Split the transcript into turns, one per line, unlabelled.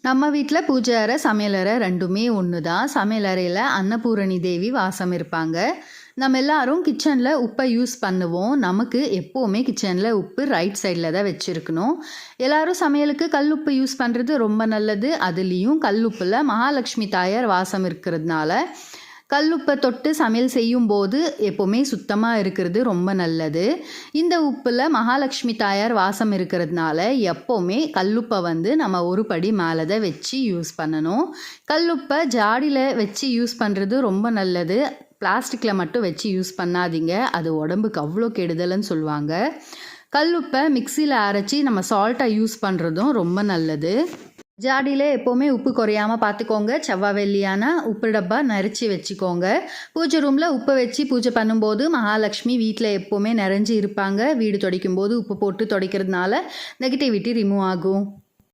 நம்ம வீட்டில் பூஜை அறை சமையலறை ரெண்டுமே ஒன்று தான். சமையலறையில் அன்னபூரணி தேவி வாசம் இருப்பாங்க. நம்ம எல்லாரும் கிச்சனில் உப்பை யூஸ் பண்ணுவோம். நமக்கு எப்போவுமே கிச்சனில் உப்பு ரைட் சைடில் தான் வச்சுருக்கணும். எல்லோரும் சமையலுக்கு கல்லுப்பு யூஸ் பண்ணுறது ரொம்ப நல்லது. அதுலேயும் கல்லுப்பில் மகாலட்சுமி தாயார் வாசம் இருக்கிறதுனால கல்லுப்பை தொட்டு சமையல் செய்யும்போது எப்போவுமே சுத்தமாக இருக்கிறது ரொம்ப நல்லது. இந்த உப்பில் மகாலட்சுமி தாயார் வாசம் இருக்கிறதுனால எப்போவுமே கல்லுப்பை நம்ம ஒரு படி மேலே தான் வச்சு யூஸ் பண்ணணும். கல்லுப்பை ஜாடியில் வச்சு யூஸ் பண்ணுறது ரொம்ப நல்லது. பிளாஸ்டிக்கில் மட்டும் வச்சு யூஸ் பண்ணாதீங்க, அது உடம்புக்கு அவ்வளோ கெடுதல்னு சொல்லுவாங்க. கல்லுப்பை மிக்சியில் அரைச்சி நம்ம சால்ட்டாக யூஸ் பண்ணுறதும் ரொம்ப நல்லது. ஜாடியில் எப்போவுமே உப்பு குறையாமல் பார்த்துக்கோங்க. செவ்வாய் வெள்ளியானா உப்பு டப்பா நிறைச்சி வச்சுக்கோங்க. பூஜை ரூமில் உப்பை வச்சு பூஜை பண்ணும்போது மகாலட்சுமி வீட்டில் எப்போவுமே நிறைஞ்சி இருப்பாங்க. வீடு துடைக்கும் போது உப்பு போட்டு துடைக்கிறதுனால நெகட்டிவிட்டி ரிமூவ் ஆகும்.